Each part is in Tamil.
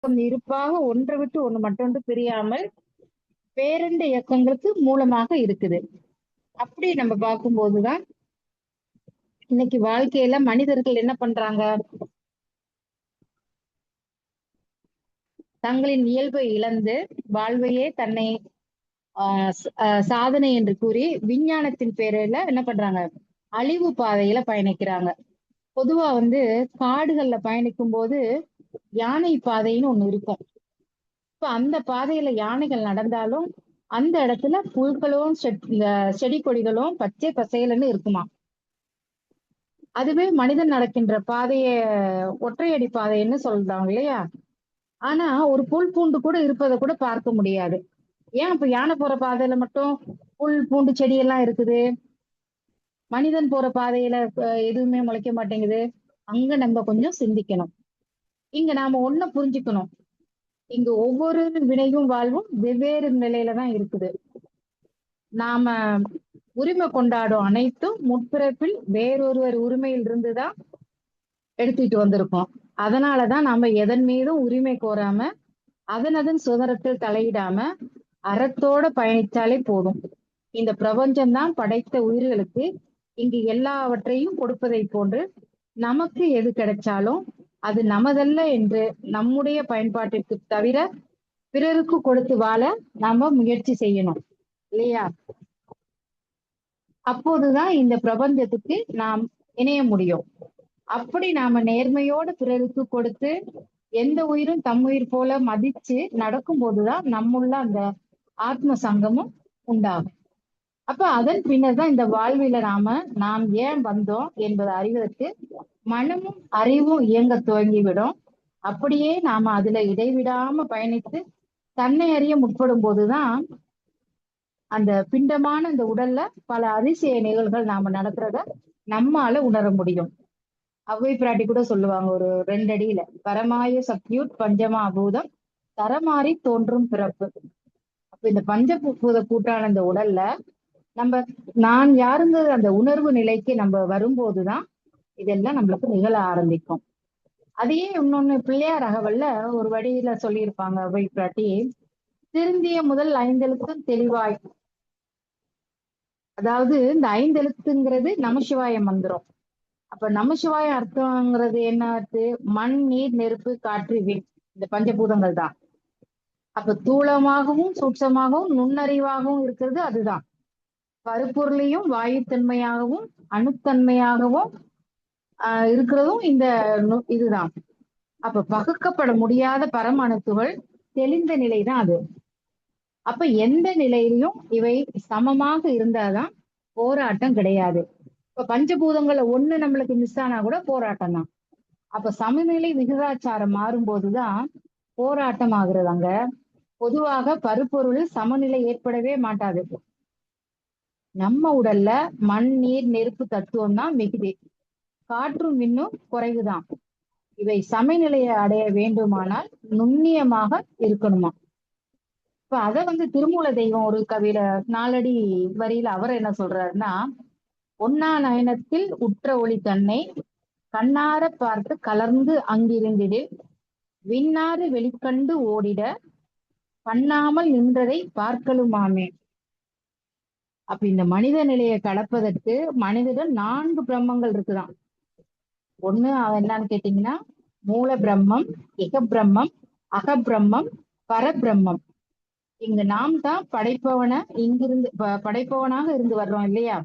இருப்பாக ஒன்றை விட்டு ஒண்ணு மற்றொன்று பிரியாமல் பேரண்ட இயக்கங்களுக்கு மூலமாக இருக்குது. அப்படி நம்ம பார்க்கும்போதுதான் இன்னைக்கு வாழ்க்கையில மனிதர்கள் என்ன பண்றாங்க, தங்களின் இயல்பை இழந்து வாழ்வையே தன்னை சாதனை என்று கூறி விஞ்ஞானத்தின் பேரில என்ன பண்றாங்க, அழிவு பாதையில பயணிக்கிறாங்க. பொதுவா காடுகள்ல பயணிக்கும் போது யானை பாதைன்னு ஒண்ணு இருக்கும். இப்ப அந்த பாதையில யானைகள் நடந்தாலும் அந்த இடத்துல புல்களும் செடி கொடிகளும் பச்சை பசேலுன்னு இருக்குமா. அதுவே மனிதன் நடக்கின்ற பாதைய ஒற்றையடி பாதைன்னு சொல்றாங்க இல்லையா. ஆனா ஒரு புல் பூண்டு கூட இருப்பதை கூட பார்க்க முடியாது. ஏன் இப்ப யானை போற பாதையில மட்டும் புல் பூண்டு செடி எல்லாம் இருக்குது, மனிதன் போற பாதையில எதுவுமே முளைக்க மாட்டேங்குது? அங்க நம்ம கொஞ்சம் சிந்திக்கணும். இங்க நாம ஒண்ணு புரிஞ்சுக்கணும், இங்க ஒவ்வொரு வினையும் வாழ்வும் வெவ்வேறு நிலையில தான் இருக்குது. நாம உரிமை கொண்டாடும் அனைத்தும் முற்பிறப்பில் வேறொருவர் உரிமையில் இருந்துதான் எடுத்துட்டு வந்திருக்கோம். அதனாலதான் நாம எதன் மீதும் உரிமை கோராம அதன் சுதந்திரத்தில் தலையிடாம அறத்தோட பயணித்தாலே போதும். இந்த பிரபஞ்சம்தான் படைத்த உயிர்களுக்கு இங்கு எல்லாவற்றையும் கொடுப்பதை போன்று நமக்கு எது கிடைச்சாலும் அது நமதல்ல என்று நம்முடைய பயன்பாட்டிற்கு தவிர பிறருக்கு கொடுத்து வாழ நாம முயற்சி செய்யணும் இல்லையா. அப்போதுதான் இந்த பிரபஞ்சத்துக்கு நாம் இணைய முடியும். அப்படி நாம நேர்மையோடு பிறருக்கு கொடுத்து எந்த உயிரும் தம் உயிர் போல மதிச்சு நடக்கும் போதுதான் நம்முள்ள அந்த ஆத்ம சங்கமும் உண்டாகும். அப்ப அதன் பின்னர் தான் இந்த வாழ்வில நாம் ஏன் வந்தோம் என்பதை அறிவதற்கு மனமும் அறிவும் இயங்க துவங்கிவிடும். அப்படியே நாம அதுல இடைவிடாம பயணித்து தன்னை அறிய முற்படும் போதுதான் அந்த பிண்டமான இந்த உடல்ல பல அதிசய நிகழ்வுகள் நாம நடக்கிறத நம்மால உணர முடியும். அவ்வை பிராட்டி கூட சொல்லுவாங்க ஒரு 2 அடியில, பரமாய சக்தியுட் பஞ்சமா பூதம் தரமாறி தோன்றும் பிறப்பு. அப்ப இந்த பஞ்சபூத கூட்டான இந்த உடல்ல நம்ம நான் யாருங்க அந்த உணர்வு நிலைக்கு நம்ம வரும்போதுதான் இதெல்லாம் நம்மளுக்கு நிகழ ஆரம்பிக்கும். அதையே இன்னொன்னு பிள்ளையார் அகவல்ல ஒரு வழியில சொல்லியிருப்பாங்க அவ்வை பிராட்டி, திருந்திய முதல் 5 எழுத்தும் தெளிவாய். அதாவது இந்த 5 எழுத்துங்கிறது நமசிவாய மந்திரம். அப்ப நமசிவாய அர்த்தங்கிறது என்ன அர்த்தம்? மண் நீர் நெருப்பு காற்று விண், இந்த பஞ்சபூதங்கள் தான். அப்ப தூளமாகவும் சூட்சமாகவும் நுண்ணறிவாகவும் இருக்கிறது அதுதான். பருப்பொருளையும் வாயுத்தன்மையாகவும் அணுத்தன்மையாகவும் இருக்கிறதும் இந்த இதுதான். அப்ப பகுக்கப்பட முடியாத பரமணுத்துகள் தெளிந்த நிலைதான் அது. அப்ப எந்த நிலையிலையும் இவை சமமாக இருந்தாதான் போராட்டம் கிடையாது. இப்ப பஞ்சபூதங்கள்ல ஒண்ணு நம்மளுக்கு மிஸ் ஆனா கூட போராட்டம் தான். அப்ப சமநிலை விகிதாச்சாரம் மாறும்போதுதான் போராட்டம் ஆகுறது. அங்க பொதுவாக பருப்பொருளில் சமநிலை ஏற்படவே மாட்டாது. நம்ம உடல்ல மண் நீர் நெருப்பு தத்துவம் தான் மிகுதி, காற்றும் விண்ணும் குறைவுதான். இவை சமநிலையை அடைய வேண்டுமானால் நுண்ணியமாக இருக்கணுமா. இப்ப அத திருமூல தெய்வம் ஒரு கவியில 4 அடி வரியில அவர் என்ன சொல்றாருன்னா, ஒன்னா நயனத்தில் உற்ற ஒளி தன்னை கண்ணார பார்த்து கலர்ந்து அங்கிருந்திடு விண்ணாறு வெளிக்கண்டு ஓடிட பண்ணாமல் நின்றதை பார்க்கலுமாமே. அப்ப இந்த மனித நிலையை கடப்பதற்கு மனிதர்கள் 4 பிரம்மங்கள் இருக்குதான். ஒண்ணு என்னன்னு கேட்டீங்கன்னா, மூல பிரம்மம், இக பிரம்மம், அகபிரம்மம், பரபிரம்மம். இங்க நாம் தான் இங்கிருந்து படைப்பவனாக இருந்து வர்றோம் இல்லையா.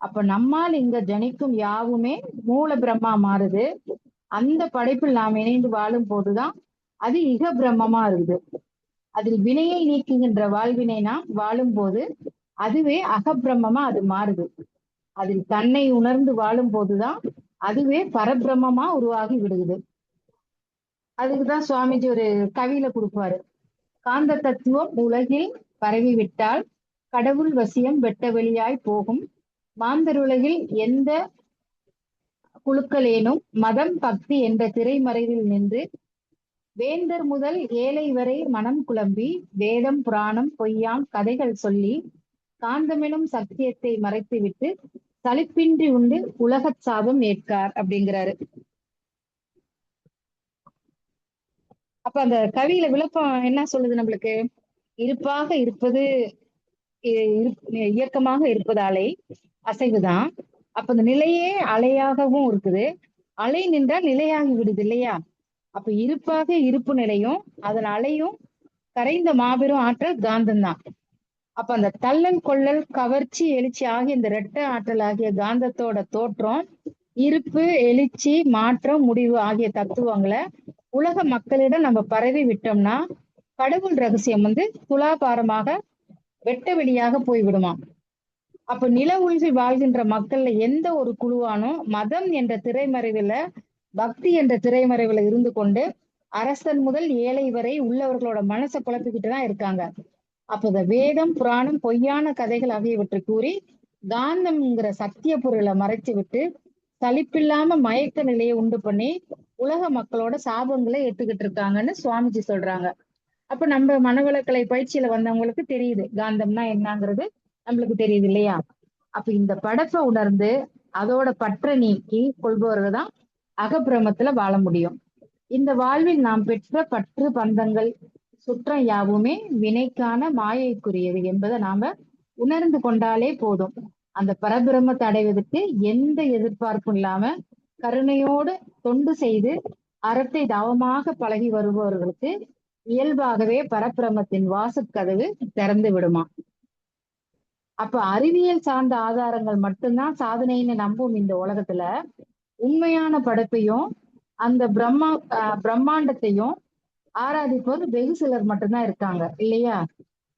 அப்ப நம்மால் இங்க ஜனிக்கும் யாவுமே மூல பிரம்மா மாறுது. அந்த படைப்பில் நாம் இணைந்து வாழும் போதுதான் அது இக பிரம்மமா இருக்குது. அதில் வினையை நீக்குகின்ற வாழ்வினை நாம் வாழும் போது அதுவே அகபிரம்மமா அது மாறுது. அதில் தன்னை உணர்ந்து வாழும் போதுதான் அதுவே பரபிரம்மமா உருவாகி விடுகிறது. அதுக்குதான் சுவாமிஜி ஒரு கவியில கொடுப்பாரு, காந்த தத்துவம் உலகில் பரவிவிட்டால் கடவுள் வசியம் வெட்ட வெளியாய் போகும், மாந்தருலகில் எந்த குழுக்களேனும் மதம் பக்தி என்ற திரைமறைவில் நின்று வேந்தர் முதல் ஏழை வரை மனம் குழம்பி வேதம் புராணம் பொய்யாம் கதைகள் சொல்லி காந்தமெனும் சத்தியத்தை மறைத்துவிட்டு சலிப்பின்றி உண்டு உலகச் சாபம் ஏற்கார் அப்படிங்கிறாரு. அப்ப அந்த கவியில விளக்கம் என்ன சொல்லுது நம்மளுக்கு? இருப்பாக இருப்பது இயக்கமாக இருப்பதாலே அசைவுதான். அப்ப அந்த நிலையே அலையாகவும் இருக்குது. அலை நின்றால் நிலையாகி விடுது இல்லையா? அப்ப இருப்பாக இருப்பு நிலையும் அதன் அலையும் கரைந்த மாபெரும் ஆற்றல் காந்தம் தான். அப்ப அந்த தள்ளல் கொள்ளல் கவர்ச்சி எழுச்சி ஆகிய இந்த இரட்டை ஆற்றல் ஆகிய காந்தத்தோட தோற்றம் இருப்பு எழுச்சி மாற்றம் முடிவு ஆகிய தத்துவங்களை உலக மக்களிடம் நம்ம பரவி விட்டோம்னா கடவுள் ரகசியம் துலாபாரமாக வெட்ட வெளியாக போய்விடுமா. அப்ப நில உலகில் வாழ்கின்ற மக்கள்ல எந்த ஒரு குழுவானோ மதம் என்ற திரைமறைவுல பக்தி என்ற திரைமறைவுல இருந்து கொண்டு அரசன் முதல் ஏழை வரை உள்ளவர்களோட மனசை குழப்பிக்கிட்டு தான் இருக்காங்க. அப்ப இந்த வேதம் புராணம் பொய்யான கதைகள் ஆகியவற்றை கூறி காந்தம்ங்கிற சத்திய பொருளை மறைச்சு விட்டு சலிப்பில்லாம மயக்க நிலையை உண்டு பண்ணி உலக மக்களோட சாபங்களை ஏத்துக்கிட்டு இருக்காங்கன்னு சுவாமிஜி சொல்றாங்க. அப்ப நம்ம மனவளக்கலை பயிற்சியில வந்தவங்களுக்கு தெரியுது காந்தம்னா என்னங்கிறது நம்மளுக்கு தெரியுது இல்லையா? அப்ப இந்த படைப்பை உணர்ந்து அதோட பற்ற நீக்கி கொள்பவர்கள் தான் அகப்பிரமத்துல வாழ முடியும். இந்த வாழ்வில் நாம் பெற்ற பற்று பந்தங்கள் சுற்றம் யாவுமே வினைக்கான மாயைக்குரியது என்பதை நாம உணர்ந்து கொண்டாலே போதும். அந்த பரபிரமத்தை அடைவதற்கு எந்த எதிர்பார்ப்பும் இல்லாம கருணையோடு தொண்டு செய்து அறத்தை தவமாக பழகி வருபவர்களுக்கு இயல்பாகவே பரபிரமத்தின் வாசற்கதவு திறந்து விடுமா. அப்ப அறிவியல் சார்ந்த ஆதாரங்கள் மட்டும்தான் சாதனைன்னு நம்பும் இந்த உலகத்துல உண்மையான படைப்பையும் அந்த பிரம்மாண்டத்தையும் ஆராதிப்போது வெகு சிலர் மட்டும்தான் இருக்காங்க இல்லையா?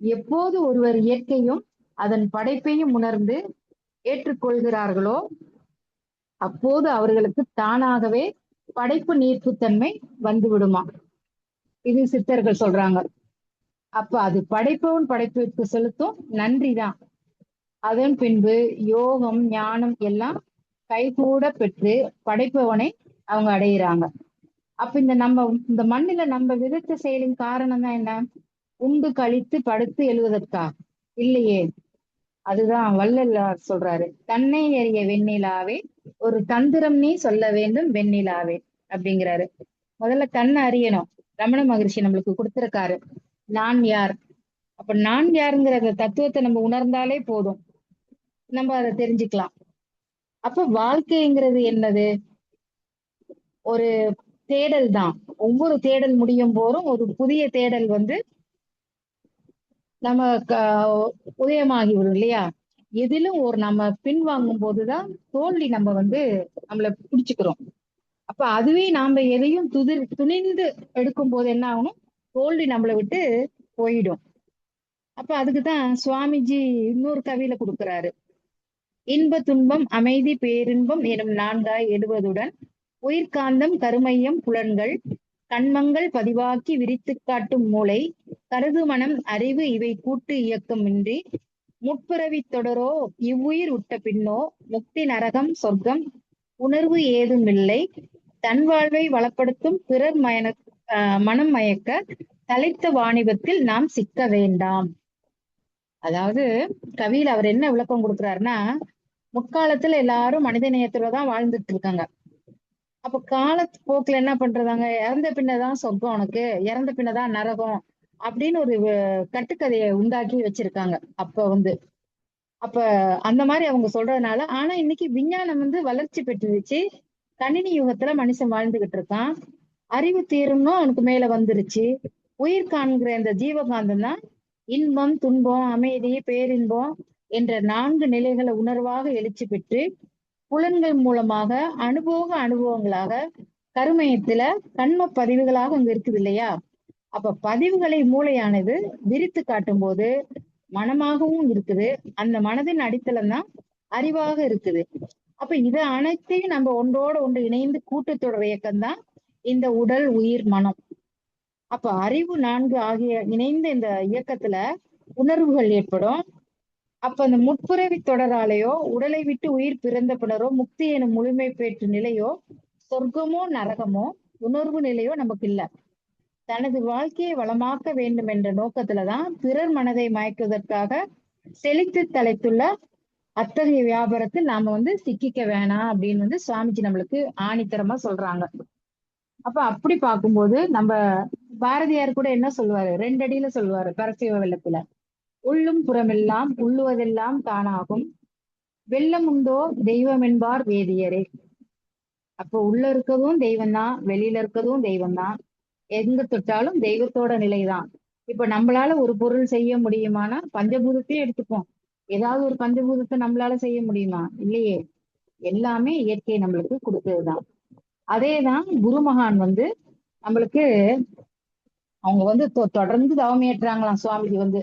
எப்போது ஒருவர் இயற்கையும் அதன் படைப்பையும் உணர்ந்து ஏற்றுக்கொள்கிறார்களோ அப்போது அவர்களுக்கு தானாகவே படைப்பு நீர்ப்புத்தன்மை வந்து விடுமா. இது சித்தர்கள் சொல்றாங்க. அப்ப அது படைப்பவன் படைப்பிற்கு செலுத்தும் நன்றிதான். அதன் பின்பு யோகம் ஞானம் எல்லாம் கைகூட பெற்று படைப்பவனை அவங்க அடையிறாங்க. அப்ப இந்த மண்ணில நம்ம விதத்த செயலின் காரணம் தான் என்ன? உண்டு கழித்து படுத்து எழுவதற்கா? இல்லையே. அதுதான் வள்ளலார் சொல்றாரு, தன்னை எறிய வெண்ணிலாவே ஒரு தந்திரம் நீ சொல்ல வேண்டும் வெண்ணிலாவே அப்படிங்கிறாரு. முதல்ல தன்னை அறியணும். ரமண மகரிஷி நம்மளுக்கு கொடுத்திருக்காரு நான் யார். அப்ப நான் யாருங்கிற தத்துவத்தை நம்ம உணர்ந்தாலே போதும், நம்ம அதை தெரிஞ்சுக்கலாம். அப்ப வாழ்க்கைங்கிறது என்னது? ஒரு தேடல் தான். ஒவ்வொரு தேடல் முடியும் போதும் ஒரு புதிய தேடல் நம்ம உதயமாகி விடும் இல்லையா? எதிலும் ஒரு நம்ம பின்வாங்கும் போதுதான் தோல்வி நம்ம நம்மளை பிடிச்சுக்கிறோம். அப்ப அதுவே நாம எதையும் துணிந்து எடுக்கும் போது என்ன ஆகணும்? தோல்வி நம்மளை விட்டு போயிடும். அப்ப அதுக்குதான் சுவாமிஜி இன்னொரு கவியில கொடுக்கிறாரு, இன்ப துன்பம் அமைதி பேரின்பம் எனும் நான்காய் எடுவதுடன் உயிர்காந்தம் கருமையம் புலன்கள் கண்மங்கள் பதிவாக்கி விரித்து காட்டும் மூளை கருது மனம் அறிவு இவை கூட்டு இயக்கம் இன்றி முற்பிறவி தொடரோ இவ்வுயிர் விட்ட பின்னோ முக்தி நரகம் சொர்க்கம் உணர்வு ஏதுமில்லை தன் வாழ்வை வளப்படுத்தும் பிறர் மனம் மயக்க தலைத்த வாணிபத்தில் நாம் சிக்க வேண்டாம். அதாவது கவியில் அவர் என்ன விளக்கம் கொடுக்குறாருன்னா, முற்காலத்துல எல்லாரும் மனித நேயத்துலதான் வாழ்ந்துட்டு இருக்காங்க. அப்ப காலத்து போக்குல என்ன பண்றதாங்க, இறந்த பின்னதான் சொர்க்கம், உனக்கு இறந்த பின்னதான் நரகம் அப்படின்னு ஒரு கட்டுக்கதையை உண்டாக்கி வச்சிருக்காங்க. அப்ப அந்த மாதிரி அவங்க சொல்றதுனால, ஆனா இன்னைக்கு விஞ்ஞானம் வளர்ச்சி பெற்றுருச்சு. கணினி யுகத்துல மனுஷன் வாழ்ந்துகிட்டு இருக்கான். அறிவு தீரும்னு அவனுக்கு மேல வந்துருச்சு. உயிர் காண்கிற இந்த ஜீவகாந்தம் தான் இன்பம் துன்பம் அமைதி பேரின்பம் என்ற 4 நிலைகளை உணர்வாக எழுச்சி பெற்று புலன்கள் மூலமாக அனுபவங்களாக கருமையத்துல கண்ம பதிவுகளாக அங்க இருக்குது இல்லையா? அப்ப பதிவுகளை மூளையானது விரித்து காட்டும் போது மனமாகவும் இருக்குது. அந்த மனதின் அடித்தளம் தான் அறிவாக இருக்குது. அப்ப இதை அனைத்தையும் நம்ம ஒன்றோட ஒன்று இணைந்து கூட்டுத்தொடர் இயக்கம் தான் இந்த உடல் உயிர் மனம். அப்ப அறிவு 4 ஆகிய இணைந்த இந்த இயக்கத்துல உணர்வுகள் ஏற்படும். அப்ப அந்த முற்பிறவி தொடராலேயோ உடலை விட்டு உயிர் பிறந்த பின்னரோ முக்தி எனும் முழுமை பெற்று நிலையோ சொர்க்கமோ நரகமோ உணர்வு நிலையோ நமக்கு இல்ல. தனது வாழ்க்கையை வளமாக்க வேண்டும் என்ற நோக்கத்துலதான் பிறர் மனதை மயக்குவதற்காக செழித்து தலைத்துள்ள அத்தகைய வியாபாரத்தில் நாம சிக்கிக்க வேணாம் அப்படின்னு சுவாமிஜி நம்மளுக்கு ஆணித்தரமா சொல்றாங்க. அப்ப அப்படி பார்க்கும்போது நம்ம பாரதியார் கூட என்ன சொல்லுவாரு, 2 அடியில சொல்லுவாரு பரசிவ வெள்ளத்துல, உள்ளும் புறமெல்லாம் உள்ளுவதெல்லாம் தானாகும், வெள்ளம் உண்டோ தெய்வம் என்பார் வேதியரே. அப்போ உள்ள இருக்கதும் தெய்வம் தான், வெளியில இருக்கதும் தெய்வம் தான், எங்க தொட்டாலும் தெய்வத்தோட நிலைதான். இப்ப நம்மளால ஒரு பொருள் செய்ய முடியுமானா பஞ்சபூதத்தையும் எடுத்துப்போம். ஏதாவது ஒரு பஞ்சபூதத்தை நம்மளால செய்ய முடியுமா? இல்லையே. எல்லாமே இயற்கை நம்மளுக்கு கொடுத்ததுதான். அதேதான் குருமகான் நம்மளுக்கு அவங்க தொடர்ந்து தவம் ஏற்றாங்களாம் சுவாமிஜி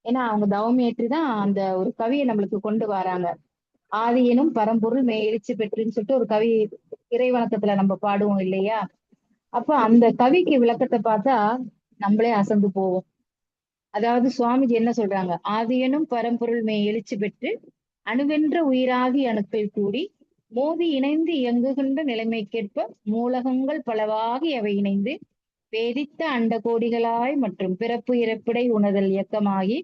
ஏன்னா அவங்க தவம் ஏற்றிதான் அந்த ஒரு கவியை நம்மளுக்கு கொண்டு வராங்க. ஆதியனும் பரம்பொருள் எழுச்சி பெற்றுன்னு சொல்லிட்டு ஒரு கவி இறைவணக்கத்துல நம்ம பாடுவோம் இல்லையா? அப்ப அந்த கவிக்கு விளக்கத்தை பார்த்தா நம்மளே அசந்து போவோம். அதாவது சுவாமிஜி என்ன சொல்றாங்க, ஆதியனும் பரம்பொருள் எழுச்சி பெற்று அணுவென்ற உயிராகி அணுக்கள் கூடி மோதி இணைந்து இயங்குகின்ற நிலைமைக்கேற்ப மூலகங்கள் பலவாகி அவை இணைந்து பேதித்த அண்ட கோடிகளாய் மற்றும் பிறப்பு இறப்பிடை உணர்தல் இயக்கமாகி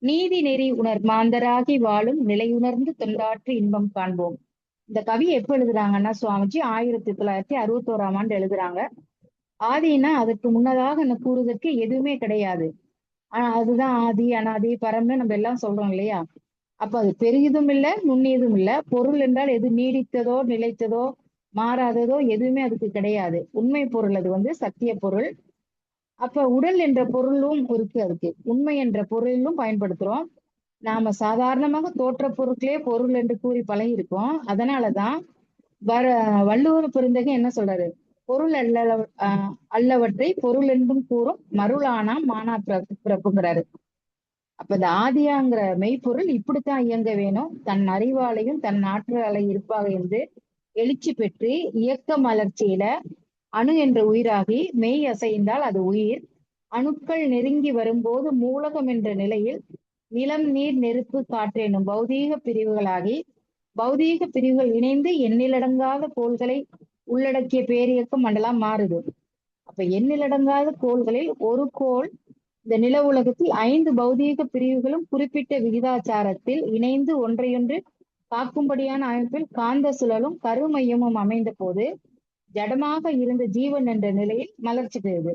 நீதி நெறி உணர் மாந்தராகி வாழும் நிலையுணர்ந்து தொண்டாற்றி இன்பம் காண்போம். இந்த கவி எப்ப எழுதுறாங்கன்னா சுவாமிஜி 1961ஆம் ஆண்டு எழுதுறாங்க. ஆதினா அதற்கு முன்னதாக கூறுவதற்கு எதுவுமே கிடையாது. ஆனா அதுதான் ஆதி அனாதி பரம்னு நம்ம எல்லாம் சொல்றோம் இல்லையா? அப்ப அது பெரியதும் இல்ல நுண்ணியதும் இல்ல. பொருள் என்றால் எது நீடித்ததோ நிலைத்ததோ மாறாததோ எதுவுமே அதுக்கு கிடையாது. உண்மை பொருள் அது சத்திய பொருள். அப்ப உடல் என்ற பொருளும் இருக்கு. அதுக்கு உண்மை என்ற பொருளிலும் பயன்படுத்துறோம். நாம சாதாரணமாக தோற்ற பொருட்களே பொருள் என்று கூறி பழகி இருக்கோம். அதனாலதான் வர வள்ளுவர் பெருந்தகை என்ன சொல்றாரு, பொருள் அல்லவற்றை பொருள் என்றும் கூறும் மருளானா மானா பிறப்புங்கிறாரு. அப்ப இந்த ஆதியாங்கிற மெய்ப்பொருள் இப்படித்தான் இயங்க வேணும். தன் அறிவாலையும் தன் ஆற்றலை இருப்பாக இருந்து எழுச்சி பெற்று இயக்க மலர்ச்சியில அணு என்ற உயிராகி மெய் அசைந்தால் அது உயிர். அணுக்கள் நெருங்கி வரும்போது மூலகம் என்ற நிலையில் நிலம் நீர் நெருப்பு காற்று எனும் பௌதீக பிரிவுகளாகி பௌதீக பிரிவுகள் இணைந்து எண்ணிலடங்காத கோள்களை உள்ளடக்கிய பேரியக்க மண்டலம் மாறுது. அப்ப எண்ணிலடங்காத கோள்களில் ஒரு கோள் இந்த நில உலகத்தில் 5 பௌதீக பிரிவுகளும் குறிப்பிட்ட விகிதாச்சாரத்தில் இணைந்து ஒன்றையொன்று காக்கும்படியான அமைப்பில் காந்த சுழலும் கருமையமும் அமைந்த போது ஜடமாக இருந்த ஜீவன் என்ற நிலையில் மலர்ச்சி பெறுது.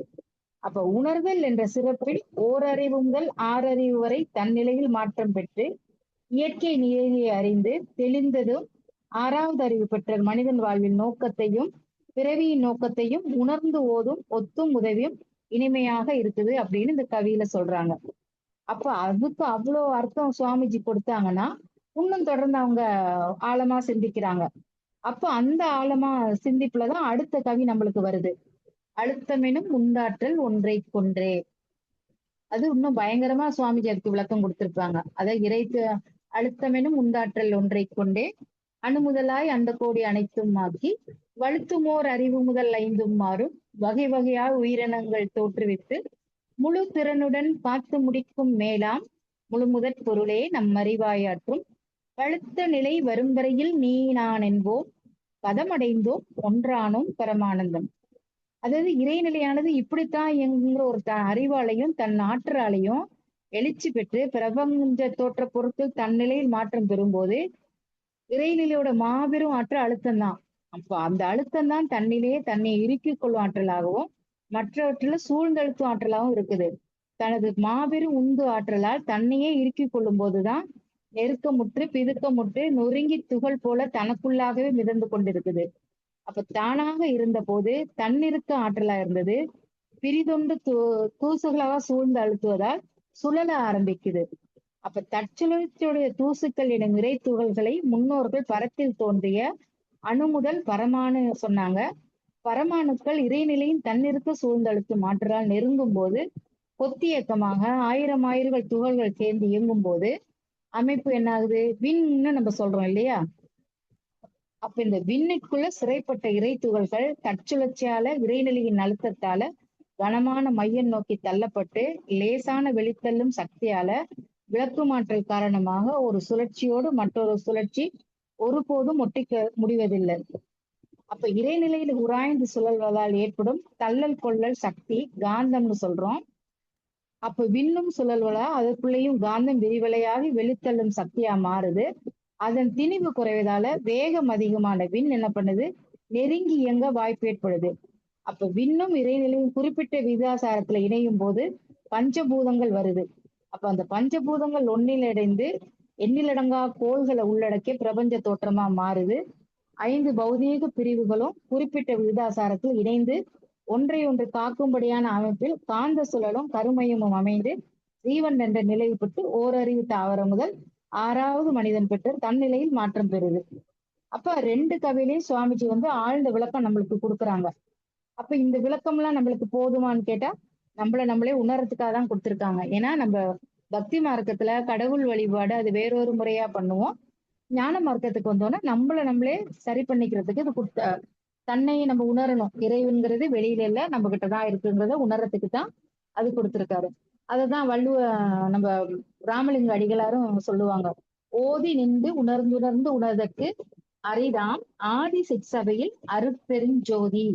அப்ப உணர்தல் என்ற சிறப்பில் ஓரறிவு முதல் 6 அறிவு வரை தன்னிலையில் மாற்றம் பெற்று இயற்கை நிலையை அறிந்து தெளிந்ததும் 6வது அறிவு பெற்ற மனிதன் வாழ்வின் நோக்கத்தையும் பிறவியின் நோக்கத்தையும் உணர்ந்து ஓதும் ஒத்தும் உதவியும் இனிமையாக இருக்குது அப்படின்னு இந்த கவியில சொல்றாங்க. அப்ப அதுக்கு அவ்வளவு அர்த்தம் சுவாமிஜி கொடுத்தாங்கன்னா இன்னும் தொடர்ந்து அவங்க ஆழமா சிந்திக்கிறாங்க. அப்ப அந்த ஆழமா சிந்திப்புலதான் அடுத்த கவி நம்மளுக்கு வருது. அழுத்தமெனும் உண்டாற்றல் ஒன்றை கொன்றே. அது இன்னும் பயங்கரமா சுவாமிஜி அதுக்கு விளக்கம் கொடுத்திருப்பாங்க. அதாவது அழுத்தமெனும் உண்டாற்றல் ஒன்றை கொண்டே அணு முதலாய் அந்த கோடி அனைத்தும் ஆக்கி வழுத்துமோர் அறிவு முதல் 5ம் மாறும் வகை வகையா உயிரினங்கள் தோற்றுவித்து முழு திறனுடன் காத்து முடிக்கும் மேலாம் முழுமுதற் பொருளே நம் அறிவாயாற்றும் பழுத்த நிலை வரும் வரையில் நீ நான் என்போம் பதமடைந்தோம் ஒன்றானோம் பரமானந்தம். அதாவது இறைநிலையானது இப்படித்தான் என்கிற ஒரு அறிவாலையும் தன் ஆற்றலாலையும் எழுச்சி பெற்று பிரபஞ்ச தோற்ற பொருட்கள் தன்னிலையில் மாற்றம் பெறும்போது இறைநிலையோட மாபெரும் ஆற்றல் அழுத்தம் தான். அப்ப அந்த அழுத்தம் தான் தன்னிலேயே தன்னை இறுக்கிக் கொள்ளும் ஆற்றலாகவும் மற்றவற்றில சூழ்ந்தழுத்தும் ஆற்றலாகவும் இருக்குது. தனது மாபெரும் உந்து ஆற்றலால் தன்னையே இறுக்கிக் கொள்ளும் போதுதான் நெருக்கமுற்று பிதுக்கமுற்று நொறுங்கி துகள் போல தனக்குள்ளாகவே மிதந்து கொண்டிருக்குது. அப்ப தானாக இருந்த போது தன்னிருக்க ஆற்றலா இருந்தது பிரிதொண்டு தூசுகளாக சூழ்ந்து அழுத்துவதால் சுழல ஆரம்பிக்குது. அப்ப தற்சுழற்சியுடைய தூசுக்கள் எனும் நிறை துகள்களை முன்னோர்கள் பரத்தில் தோன்றிய அணு முதல் பரமானு சொன்னாங்க. பரமாணுக்கள் இறைநிலையின் தன்னிருக்க சூழ்ந்தழுத்தும் ஆற்றலால் நெருங்கும் போது கொத்தியக்கமாக 1000 ஆயிரங்கள் துகள்கள் சேர்ந்து இயங்கும் போது அமைப்பு என்ன ஆகுது, விண்ன்னு நம்ம சொல்றோம் இல்லையா? அப்ப இந்த விண்ணுக்குள்ள சிறைப்பட்ட இறை துகள்கள் தற்சுழற்சியால இறைநிலையின் அழுத்தத்தால கனமான மையம் நோக்கி தள்ளப்பட்டு லேசான வெளித்தள்ளும் சக்தியால விளக்குமாற்றல் காரணமாக ஒரு சுழற்சியோடு மற்றொரு சுழற்சி ஒருபோதும் ஒட்டிக்க முடிவதில்லை. அப்ப இறைநிலையில் உராய்ந்து சுழல்வதால் ஏற்படும் தள்ளல் கொள்ளல் சக்தி காந்தம்னு சொல்றோம். அப்ப விண்ணும் சுழல்வதா அதற்குள்ளேயும் காந்தம் விரிவலையாகி வெளித்தள்ளும் சக்தியா மாறுது. அதன் திணிவு குறைவதால வேகம் அதிகமான விண் என்ன பண்ணுது, நெருங்கி இயங்க வாய்ப்பு ஏற்படுது. அப்ப விண்ணும் இறைநிலையும் குறிப்பிட்ட விகிதாசாரத்துல இணையும் போது பஞ்சபூதங்கள் வருது. அப்ப அந்த பஞ்சபூதங்கள் ஒன்னிலடைந்து எண்ணிலடங்கா கோள்களை உள்ளடக்கிய பிரபஞ்ச தோற்றமா மாறுது. 5 பௌதீக பிரிவுகளும் குறிப்பிட்ட விகிதாசாரத்தில் இணைந்து ஒன்றை ஒன்று காக்கும்படியான அமைப்பில் காந்த சுழலும் கருமையமும் அமைந்து ஜீவன் என்ற நிலைவு பெற்று ஓரறிவு தாவரம் முதல் 6வது மனிதன் பெற்று தன்னிலையில் மாற்றம் பெறுது. அப்ப 2 கவிலையும் சுவாமிஜி ஆழ்ந்த விளக்கம் நம்மளுக்கு கொடுக்குறாங்க. அப்ப இந்த விளக்கம் எல்லாம் நம்மளுக்கு போதுமான்னு கேட்டா நம்மளே உணர்றதுக்காக தான் கொடுத்திருக்காங்க. ஏன்னா நம்ம பக்தி மார்க்கத்துல கடவுள் வழிபாடு அது வேறொரு முறையா பண்ணுவோம். ஞான மார்க்கத்துக்கு வந்தோம்னா நம்மளே சரி பண்ணிக்கிறதுக்கு இது கொடுத்த தன்னையை நம்ம உணரணும். இறைவன்கிறது வெளியில இல்ல, நம்ம கிட்டதான் இருக்குங்கிறத உணர்றதுக்கு தான் அது கொடுத்திருக்காரு. அததான் நம்ம ராமலிங்க அடிகளாரும் சொல்லுவாங்க. ஓதி நின்று உணர்ந்துணர்ந்து உணர்தற்கு அரிதாம் ஆதி சிற்சபையில் அருட்பெருஞ்சோதி.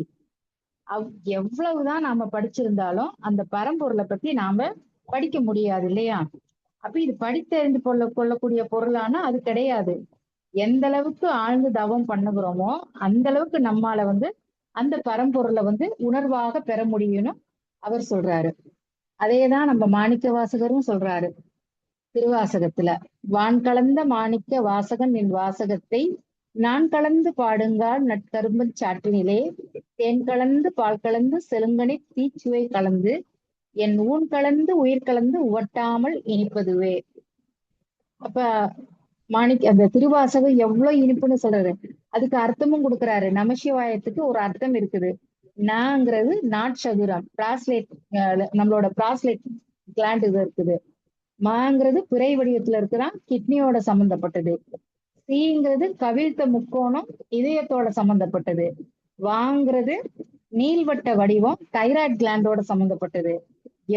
எவ்வளவுதான் நாம படிச்சிருந்தாலும் அந்த பரம்பொருளை பத்தி நாம படிக்க முடியாது இல்லையா? அப்ப இது படித்தறிந்து கொள்ளக்கூடிய பொருளானா அது கிடையாது. எந்த அளவுக்கு ஆழ்ந்து தவம் பண்ணுகிறோமோ அந்த அளவுக்கு நம்மால அந்த பரம்பொருளை உணர்வாக பெற முடியும்னு அவர் சொல்றாரு. அதேதான் நம்ம மாணிக்க வாசகரும் சொல்றாரு திருவாசகத்துல. வான் கலந்த மாணிக்க வாசகன் என் வாசகத்தை நான் கலந்து பாடுங்கால் நட்கரும்பு சாற்றினிலே தேன் கலந்து பால் கலந்து செலுங்கனி தீச்சுவை கலந்து என் ஊன் கலந்து உயிர் கலந்து உவட்டாமல் இனிப்பதுவே. அப்ப அந்த திருவாசகம் எவ்வளவு இனிப்புன்னு சொல்றாரு. அதுக்கு அர்த்தமும் கொடுக்குறாரு. நமசிவாயத்துக்கு ஒரு அர்த்தம் இருக்குது. நாங்கிறது நாட் சதுரம் பிராஸ்லேட், நம்மளோட பிராஸ்லேட் கிளாண்ட் இது இருக்குது. மாங்கிறது பிறை வடிவத்துல இருக்கிறான், கிட்னியோட சம்பந்தப்பட்டது. சீங்கிறது கவிழ்த்த முக்கோணம், இதயத்தோட சம்பந்தப்பட்டது. வாங்கிறது நீள்வட்ட வடிவம், தைராய்டு கிளாண்டோட சம்பந்தப்பட்டது.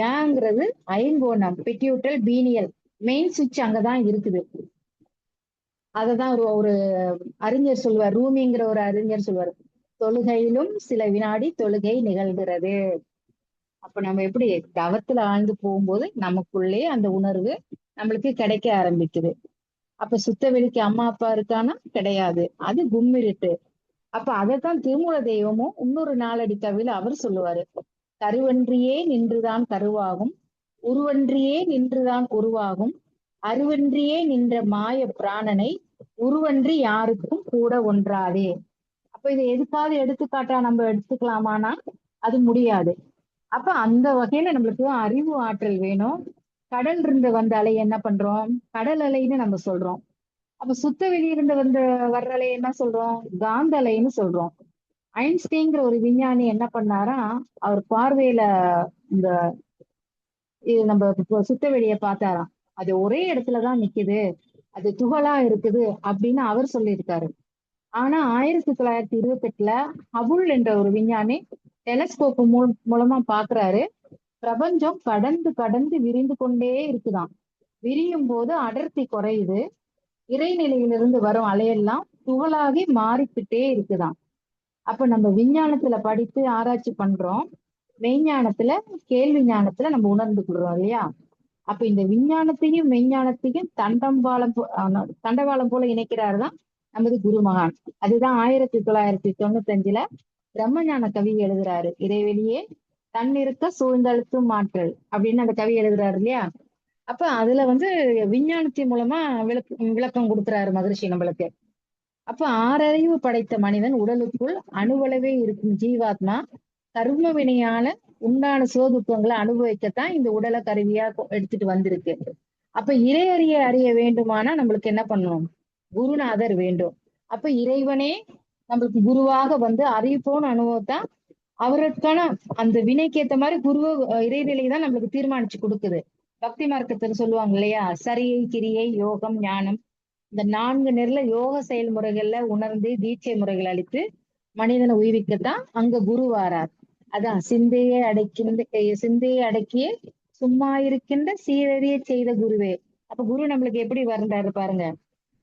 ஏங்கிறது ஐங்கோணம், பிட்யூட்டல் பீனியல், மெயின் சுவிட்ச் அங்கதான் இருக்குது. அததான் ஒரு அறிஞர் சொல்வார், ரூமிங்கிற ஒரு அறிஞர் சொல்வார், தொழுகையிலும் சில வினாடி தொழுகை நிகழ்கிறது. அப்ப நம்ம எப்படி தவத்துல ஆழ்ந்து போகும்போது நமக்குள்ளே அந்த உணர்வு நம்மளுக்கு கிடைக்க ஆரம்பிக்குது. அப்ப சுத்த வெளிக்கு அம்மா அப்பா இருக்கானா? கிடையாது, அது கும்மிருட்டு. அப்ப அதைத்தான் திருமூல தெய்வமும் இன்னொரு நாளடி கவியில அவர் சொல்லுவாரு. கருவன்றியே நின்றுதான் கருவாகும், உருவன்றியே நின்றுதான் உருவாகும், அருவன்றியே நின்ற மாய பிராணனை உருவன்றி யாருக்கும் கூட ஒன்றாதே. அப்ப இதை எதுக்காவது எடுத்துக்காட்டா நம்ம எடுத்துக்கலாமானா அது முடியாது. அப்ப அந்த வகையில நம்மளுக்கு அறிவு ஆற்றல் வேணும். கடல் இருந்து வந்த அலை என்ன பண்றோம்? கடல் அலைன்னு நம்ம சொல்றோம். அப்ப சுத்த வெளியிருந்து வர்ற அலை என்ன சொல்றோம்? காந்த அலைன்னு சொல்றோம். ஐன்ஸ்டீங்கிற ஒரு விஞ்ஞானி என்ன பண்ணாரா, அவர் பார்வையில இந்த நம்ம சுத்த வெளிய பார்த்தாராம். அது ஒரே இடத்துலதான் நிக்குது, அது துகளா இருக்குது அப்படின்னு அவர் சொல்லியிருக்காரு. ஆனா 1928 ஹபுல் என்ற ஒரு விஞ்ஞானி டெலஸ்கோப் மூலமா பாக்குறாரு. பிரபஞ்சம் கடந்து கடந்து விரிந்து கொண்டே இருக்குதாம். விரியும் போது அடர்த்தி குறையுது. இறைநிலையிலிருந்து வரும் அலையெல்லாம் துகளாகி மாறிக்கிட்டே இருக்குதாம். அப்ப நம்ம விஞ்ஞானத்துல படித்து ஆராய்ச்சி பண்றோம், மெய்ஞானத்துல கேள்வி ஞானத்துல நம்ம உணர்ந்துக்கிறோம் இல்லையா? அப்ப இந்த விஞ்ஞானத்தையும் மெய்ஞானத்தையும் தண்டவாளம் போல இணைக்கிறாருதான் நமது குருமகான். அதுதான் 1995 பிரம்மஞான கவி எழுதுறாரு. இறைவெளியே தன்னிருக்க சூழ்ந்தழுத்தும் ஆற்றல் அப்படின்னு அந்த கவி எழுதுறாரு இல்லையா? அப்ப அதுல விஞ்ஞானத்தின் மூலமா விளக்கம் கொடுக்குறாரு மகரிஷி நம்மளுக்கு. அப்ப 6 அறிவு படைத்த மனிதன் உடலுக்குள் அணுவளவே இருக்கும் ஜீவாத்மா கர்ம வினையால உண்டான சுகதுக்கங்களை அனுபவிக்கத்தான் இந்த உடலை கருவியா எடுத்துட்டு வந்திருக்கு. அப்ப இறை அறிய வேண்டுமானா நம்மளுக்கு என்ன பண்ணணும்? குருநாதர் வேண்டும். அப்ப இறைவனே நம்மளுக்கு குருவாக அறிவிப்போன்னு அனுபவத்தான் அவருக்கான அந்த வினைக்கு ஏத்த மாதிரி இறைநிலை தான் நம்மளுக்கு தீர்மானிச்சு கொடுக்குது. பக்தி மார்க்கத்துல சொல்லுவாங்க இல்லையா, சரியை கிரியை யோகம் ஞானம், இந்த 4 நிலையில யோக செயல்முறைகள்ல உணர்ந்து தீட்சை முறைகள் அளித்து மனிதனை உயிரிக்கத்தான் அங்க குரு வாரார். அதான் சிந்தையை அடக்கிய சும்மா இருக்கின்ற சீரறிய செய்த குருவே. அப்ப குரு நம்மளுக்கு எப்படி வந்தாரு பாருங்க.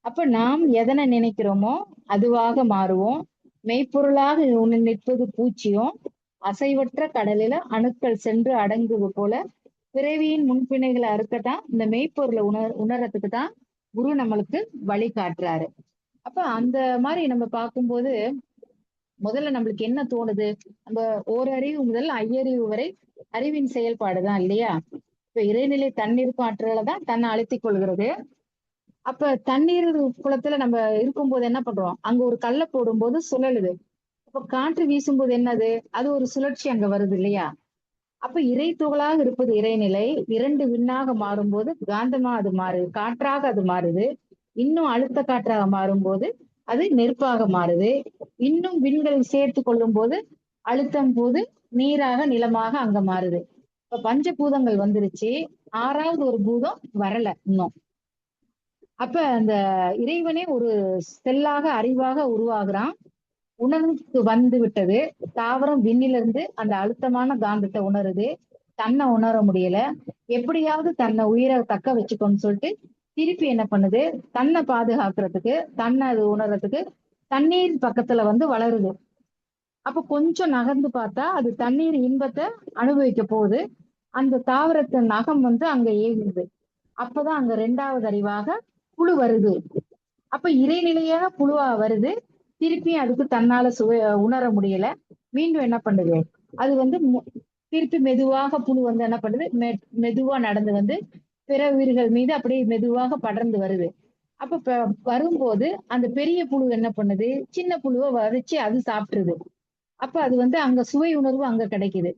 அப்ப நாம் எதனை நினைக்கிறோமோ அதுவாக மாறுவோம். மெய்ப்பொருளாக நிற்பது பூச்சியும், அசைவற்ற கடலில அணுக்கள் சென்று அடங்குவது போல பிறவியின் முன்பிணைகளை அறுக்கத்தான் இந்த மெய்ப்பொருளை உணர்றதுக்கு தான் குரு நம்மளுக்கு வழி காட்டுறாரு. அப்ப அந்த மாதிரி நம்ம பார்க்கும்போது முதல்ல நம்மளுக்கு என்ன தோணுது? நம்ம ஓரறிவு முதல் ஐயறிவு வரை அறிவின் செயல்பாடுதான் இல்லையா? இப்ப இறைநிலை தன்னிருப்பு ஆற்றலை தான் தன்னை அழுத்திக் கொள்கிறது. அப்ப தண்ணீர் குளத்துல நம்ம இருக்கும்போது என்ன பண்றோம்? அங்க ஒரு கல்லை போடும்போது சுழலுது. அப்ப காற்று வீசும்போது என்னது? அது ஒரு சுழற்சி அங்க வருது இல்லையா? அப்ப இறை துகளாக இருப்பது இறைநிலை. 2 விண்ணாக மாறும்போது காந்தமா அது மாறுது. காற்றாக அது மாறுது. இன்னும் அழுத்த காற்றாக மாறும்போது அது நெருப்பாக மாறுது. இன்னும் விண்களை சேர்த்து கொள்ளும் போது அழுத்தம் போது நீராக நிலமாக அங்க மாறுது. இப்ப பஞ்சபூதங்கள் வந்துருச்சு. 6வது ஒரு பூதம் வரல இன்னும். அப்ப அந்த இறைவனே ஒரு செல்லாக அறிவாக உருவாகுறான். உணர்வுக்கு வந்து விட்டது. தாவரம் விண்ணிலிருந்து அந்த அழுத்தமான காந்தத்தை உணருது. தன்னை உணர முடியல. எப்படியாவது தன்னை உயிரை தக்க வச்சுக்கோன்னு சொல்லிட்டு திருப்பி என்ன பண்ணுது? தன்னை பாதுகாக்கிறதுக்கு, தன்னை அது உணர்றதுக்கு தண்ணீர் பக்கத்துல வந்து வளருது. அப்ப கொஞ்சம் நகர்ந்து பார்த்தா அது தண்ணீர் இன்பத்தை அனுபவிக்க போகுது. அந்த தாவரத்தின் நகம் வந்து அங்க ஏகுது. அப்பதான் அங்க 2வது அறிவாக புழு வருது. அப்ப இறைநிலையாக புழுவா வருது. திருப்பியும் அதுக்கு தன்னால உணர முடியல. மீண்டும் என்ன பண்ணுது? அது வந்து திருப்பி மெதுவாக புழு வந்து என்ன பண்ணுது? மெதுவா நடந்து வந்து பிற உயிர்கள் மீது அப்படியே மெதுவாக படர்ந்து வருது. அப்ப வரும்போது அந்த பெரிய புழு என்ன பண்ணுது? சின்ன புழுவை வதச்சு அது சாப்பிட்டுருது. அப்ப அது வந்து அங்க சுவை உணர்வு அங்க கிடைக்குது.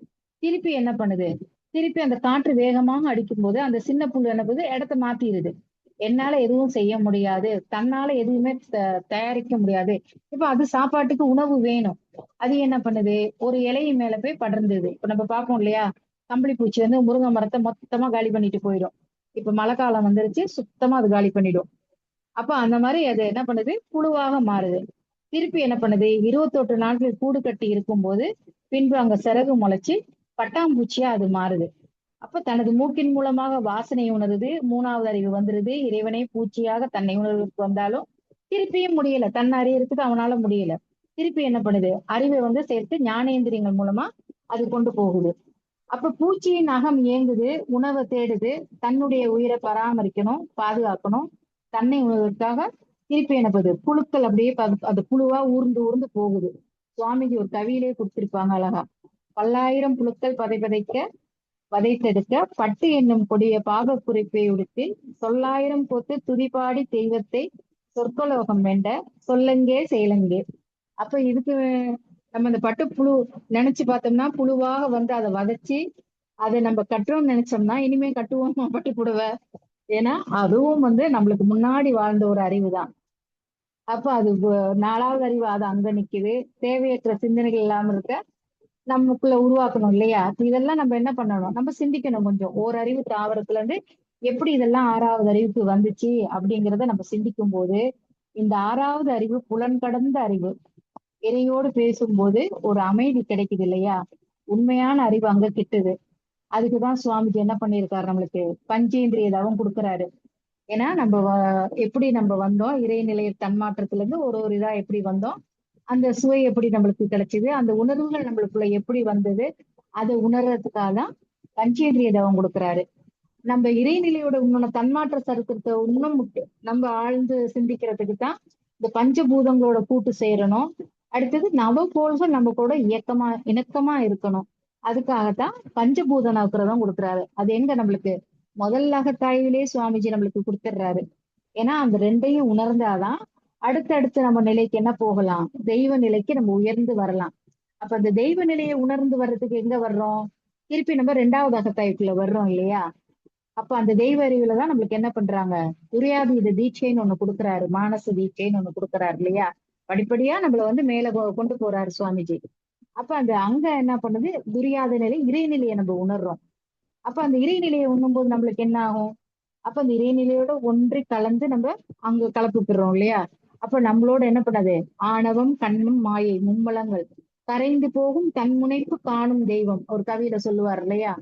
திருப்பி என்ன பண்ணுது? திருப்பி அந்த காற்று வேகமாக அடிக்கும்போது அந்த சின்ன புழு என்ன பண்ணுது? இடத்த மாத்திருது. என்னால எதுவும் செய்ய முடியாது. தன்னால எதுவுமே தயாரிக்க முடியாது. இப்ப அது சாப்பாட்டுக்கு உணவு வேணும். அது என்ன பண்ணுது? ஒரு இலை மேல போய் படர்ந்தது. இப்ப நம்ம பார்ப்போம் இல்லையா? கம்பளி பூச்சி வந்து முருங்கை மரத்தை மொத்தமா காலி பண்ணிட்டு போயிடும். இப்ப மழை காலம் வந்துருச்சு, சுத்தமா அது காலி பண்ணிடும். அப்ப அந்த மாதிரி அது என்ன பண்ணுது? புழுவாக மாறுது. திருப்பி என்ன பண்ணுது? 28 நாட்கள் கூடு கட்டி இருக்கும்போது பின்பு அங்க சிறகு முளைச்சு பட்டாம்பூச்சியா அது மாறுது. அப்ப தனது மூக்கின் மூலமாக வாசனை உணருது. 3வது அறிவு வந்துருது. இறைவனை பூச்சியாக தன்னை உணர்வுக்கு வந்தாலும் திருப்பியும் முடியல. தன்னை அறியறதுக்கு அவனால முடியல. திருப்பி என்ன பண்ணுது? அறிவை வந்து சேர்த்து ஞானேந்திரியங்கள் மூலமா அது கொண்டு போகுது. அப்ப பூச்சியின் அகம் இயங்குது, உணவை தேடுது, தன்னுடைய உயிரை பராமரிக்கணும், பாதுகாக்கணும், தன்னை உணர்வதற்காக திருப்பி என்ன பண்ணுது? புழுக்கள் அப்படியே அது புழுவா ஊர்ந்து ஊர்ந்து போகுது. சுவாமிஜி ஒரு கவியிலே கொடுத்திருப்பாங்க அழகா. பல்லாயிரம் புழுக்கள் பதை பதைக்க வதைத்தெடுக்க பட்டு என்னும் கொடிய பாவக் குறிப்பை உடுத்தி சொல்லாயிரம் போத்து துதிபாடி தெய்வத்தை சொற்கலோகம் வேண்ட சொல்லங்கே செயலங்கே. அப்ப இதுக்கு நம்ம இந்த பட்டு புழு நினைச்சு பார்த்தோம்னா புழுவாக வந்து அதை வதைச்சு அதை நம்ம கட்டுறோம்னு நினைச்சோம்னா இனிமே கட்டுவோமா பட்டு புடவை? ஏன்னா அதுவும் வந்து நம்மளுக்கு முன்னாடி வாழ்ந்த ஒரு அறிவு தான். அப்ப அது 4வது அறிவு அது அங்க நிக்குது. தேவையற்ற சிந்தனைகள் இல்லாம இருக்க நமக்குள்ள உருவாக்கணும் இல்லையா? இதெல்லாம் நம்ம என்ன பண்ணணும்? நம்ம சிந்திக்கணும் கொஞ்சம். ஓரறிவு தாவரத்துல இருந்து எப்படி இதெல்லாம் 6வது அறிவுக்கு வந்துச்சு அப்படிங்கிறத நம்ம சிந்திக்கும் போது இந்த 6வது அறிவு புலன் கடந்த அறிவு. இறையோடு பேசும்போது ஒரு அமைதி கிடைக்குது இல்லையா? உண்மையான அறிவு அங்க கிட்டுது. அதுக்குதான் சுவாமிஜி என்ன பண்ணியிருக்காரு? நம்மளுக்கு பஞ்சேந்திரிய தவம் கொடுக்குறாரு. ஏன்னா நம்ம எப்படி நம்ம வந்தோம்? இறைநிலைய தன்மாற்றத்துல இருந்து ஒரு ஒரு இதா எப்படி வந்தோம்? அந்த சுவை எப்படி நம்மளுக்கு கிடைச்சது? அந்த உணர்வுகள் நம்மளுக்குள்ள எப்படி வந்தது? அதை உணர்றதுக்காக தான் பஞ்சேந்திரிய தவம் கொடுக்குறாரு. நம்ம இறைநிலையோட உன்னோட தன்மாற்ற சரித்திரத்தை இன்னும் நம்ம ஆழ்ந்து சிந்திக்கிறதுக்கு தான் இந்த பஞ்சபூதங்களோட கூட்டு சேரணும். அடுத்தது நவகோள்கள் நம்ம கூட இணக்கமா இருக்கணும். அதுக்காகத்தான் பஞ்சபூத நவக்கிரதம் கொடுக்குறாரு. அது எங்க நம்மளுக்கு முதல் அகத்தாய்விலே சுவாமிஜி நம்மளுக்கு கொடுத்துடுறாரு. ஏன்னா அந்த 2ஐயும் உணர்ந்தாதான் அடுத்தடுத்து நம்ம நிலைக்கு என்ன போகலாம்? தெய்வ நிலைக்கு நம்ம உயர்ந்து வரலாம். அப்ப அந்த தெய்வ நிலையை உணர்ந்து வர்றதுக்கு எங்க வர்றோம்? திருப்பி நம்ம 2வது அகத்தாய்வுக்குள்ள வர்றோம் இல்லையா? அப்ப அந்த தெய்வ அறிவுல தான் நம்மளுக்கு என்ன பண்றாங்க? துரியாதீத தீட்சைன்னு ஒண்ணு கொடுக்குறாரு. மானச தீட்சைன்னு ஒண்ணு கொடுக்குறாரு இல்லையா? படிப்படியா நம்மள வந்து மேல கொண்டு போறாரு சுவாமிஜி. அப்ப அந்த அங்க என்ன பண்ணுது? துரியாத நிலை இறைநிலையை நம்ம உணர்றோம். அப்ப அந்த இறைநிலையை உண்ணும்போது நம்மளுக்கு என்ன ஆகும்? அப்ப அந்த இறைநிலையோட ஒன்றி கலந்து நம்ம அங்க கலப்புக்கிறோம் இல்லையா? அப்ப நம்மளோட என்ன பண்ணாது? ஆணவம், கண்ணும், மாயை மும்மலங்கள் கரைந்து போகும் தன்முனைப்பு காணும் தெய்வம் ஒரு கவியில சொல்லுவார் இல்லையா?